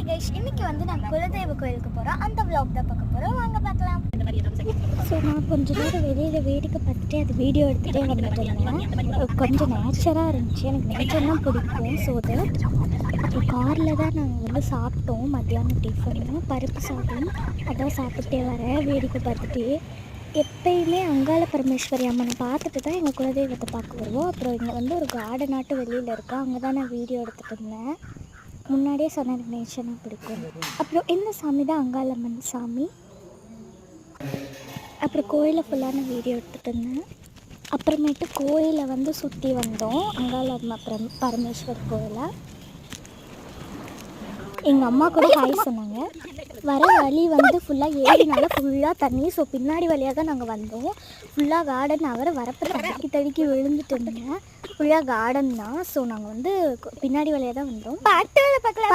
Guys, இன்னைக்கு வந்து நாங்கள் குலதெய்வ கோயிலுக்கு போகிறோம். அந்த vlog தான் பார்க்க போகிறோம். வாங்க பார்க்கலாம். ஸோ நான் கொஞ்ச நேரம் வெளியில் வேடிக்கை பார்த்துட்டு அது வீடியோ எடுத்துகிட்டே வந்துட்டு இருந்தேன். கொஞ்சம் நேச்சராக இருந்துச்சு. எனக்கு நேச்சர் தான் பிடிக்கும். ஸோ தட் அப்புறம் காரில் தான் நாங்கள் வந்து சாப்பிட்டோம். மத்தியானம் டிஃபனு பருப்பு சாதம் அதான் சாப்பிட்டே வரேன் வேடிக்கை பார்த்துட்டு. எப்பயுமே அங்காள பரமேஸ்வரி அம்மனை பார்த்துட்டு தான் எங்கள் குலதெய்வத்தை பார்க்க வருவோம். அப்புறம் இங்கே வந்து ஒரு கார்டனாட்டு வெளியில் இருக்கா, அங்கே தான் நான் வீடியோ எடுத்துகிட்டு இருந்தேன். முன்னாடியே சொன்ன எனக்கு நேச்சர்னா பிடிக்கும். அப்புறம் இந்த சாமி தான் அங்காளம்மன் சாமி. அப்புறம் கோயிலை ஃபுல்லாக நான் வீடியோ எடுத்துகிட்டு இருந்தேன். அப்புறமேட்டு கோயிலை வந்து சுற்றி வந்தோம். அங்காளம்மா பரமேஸ்வர் கோயிலை எங்கள் அம்மா கூட ஹாய் சொன்னாங்க. வர வழி வந்து ஃபுல்லாக ஏரினால ஃபுல்லாக தண்ணி. ஸோ பின்னாடி வழியாக தான் நாங்கள் வந்தோம். ஃபுல்லாக கார்டன் அவரை வரப்போ தடுக்கி விழுந்துட்டு இருந்தேன். ஃபுல்லாக கார்டன் தான். ஸோ நாங்கள் வந்து பின்னாடி வழியாக தான் வந்தோம். பாட்டு பார்க்கலாம்.